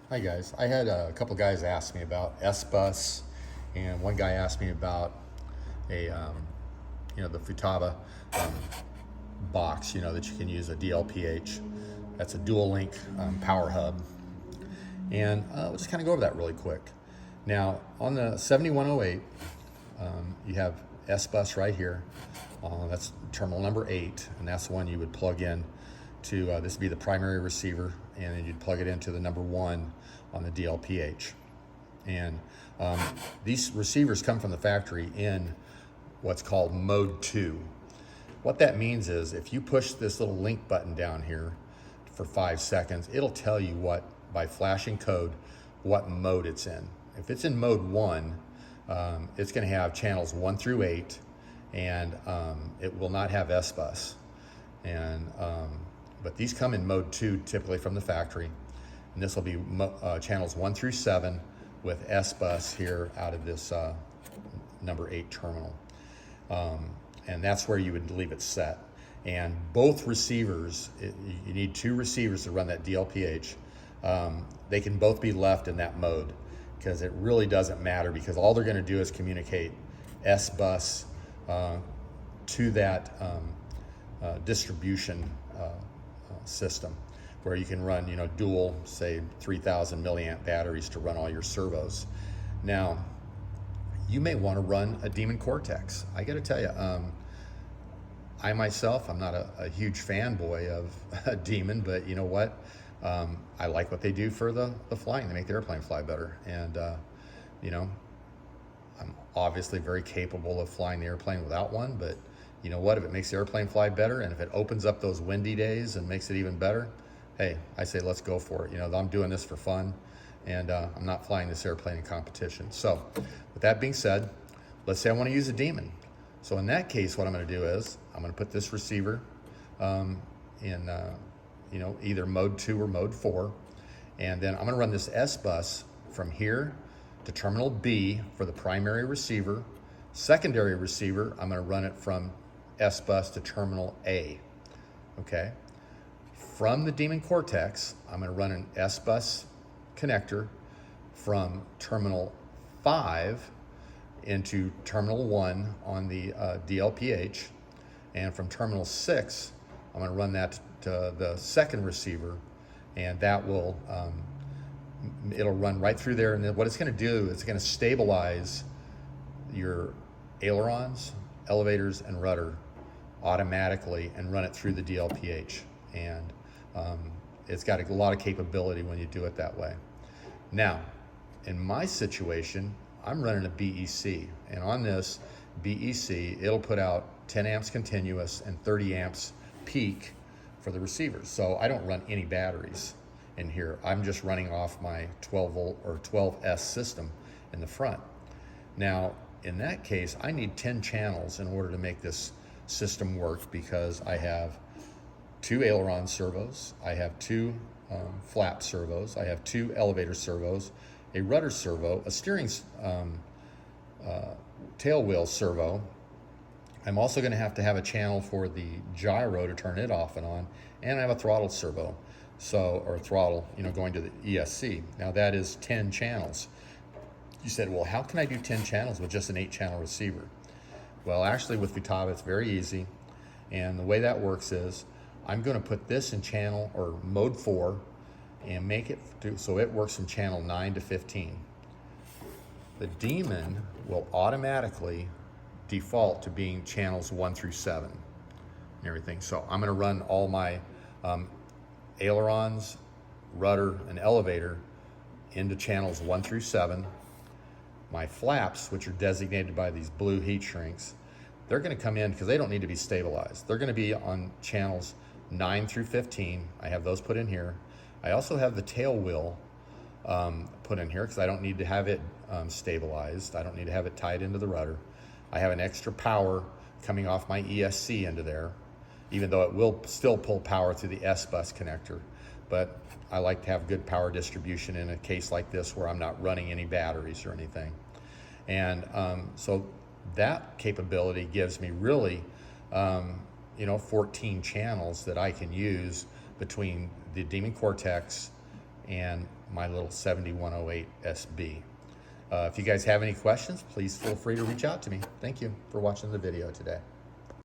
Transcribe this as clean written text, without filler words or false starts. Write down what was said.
Hi guys, I had a couple guys ask me about SBUS, and one guy asked me about a, the Futaba box, that you can use a DLPH. That's a dual link power hub, and we'll just kind of go over that really quick. Now on the 7108, you have SBUS right here. That's terminal number 8, and that's the one you would plug in to. This would be the primary receiver, and then you'd plug it into the number 1 on the DLPH. And these receivers come from the factory in what's called mode 2. What that means is if you push this little link button down here for 5 seconds, it'll tell you by flashing code, what mode it's in. If it's in mode 1, it's going to have channels 1 through 8, and it will not have SBUS. And but these come in mode 2 typically from the factory, and this will be channels 1 through 7 with SBUS here out of this number 8 terminal. And that's where you would leave it set. And both receivers, you need 2 receivers to run that DLPH. They can both be left in that mode, because it really doesn't matter, because all they're going to do is communicate SBUS to that distribution system, where you can run dual, say 3,000 milliamp batteries to run all your servos. Now you may want to run a Demon Cortex. I got to tell you, I myself, I'm not a huge fanboy of a Demon, but you know what, I like what they do for the flying. They make the airplane fly better, and I'm obviously very capable of flying the airplane without one, but you know what, if it makes the airplane fly better, and if it opens up those windy days and makes it even better, hey, I say let's go for it. I'm doing this for fun, and I'm not flying this airplane in competition. So with that being said, let's say I want to use a Demon. So in that case, what I'm going to do is I'm going to put this receiver in either mode 2 or mode 4, and then I'm going to run this SBUS from here to terminal B for the primary receiver. Secondary receiver, I'm going to run it from SBUS to terminal A. Okay. From the Demon Cortex, I'm going to run an SBUS connector from terminal 5 into terminal 1 on the DLPH, and from terminal 6, I'm going to run that to the second receiver, and that will it'll run right through there. And then what it's going to do is it's going to stabilize your ailerons, elevators, and rudder automatically and run it through the DLPH. And it's got a lot of capability when you do it that way. Now, in my situation, I'm running a BEC, and on this BEC, it'll put out 10 amps continuous and 30 amps peak for the receivers. So I don't run any batteries in here. I'm just running off my 12 volt or 12S system in the front. Now, in that case, I need 10 channels in order to make this system work, because I have 2 aileron servos, I have 2 flap servos, I have 2 elevator servos, a rudder servo, a steering tail wheel servo. I'm also going to have a channel for the gyro to turn it off and on, and I have a throttle servo, or throttle, going to the ESC. Now that is 10 channels. You said, well, how can I do 10 channels with just an 8-channel receiver? Well, actually with Futaba, it's very easy. And the way that works is I'm going to put this in channel or mode 4 and make it so it works from channel 9 to 15. The Demon will automatically default to being channels 1 through 7 and everything. So I'm going to run all my ailerons, rudder, and elevator into channels 1 through 7. My flaps, which are designated by these blue heat shrinks, they're going to come in because they don't need to be stabilized. They're going to be on channels 9 through 15. I have those put in here. I also have the tail wheel put in here because I don't need to have it stabilized. I don't need to have it tied into the rudder. I have an extra power coming off my ESC into there, even though it will still pull power through the SBUS connector. But I like to have good power distribution in a case like this where I'm not running any batteries or anything. And so that capability gives me really 14 channels that I can use between the Demon Cortex and my little 7108 SB. If you guys have any questions, please feel free to reach out to me. Thank you for watching the video today.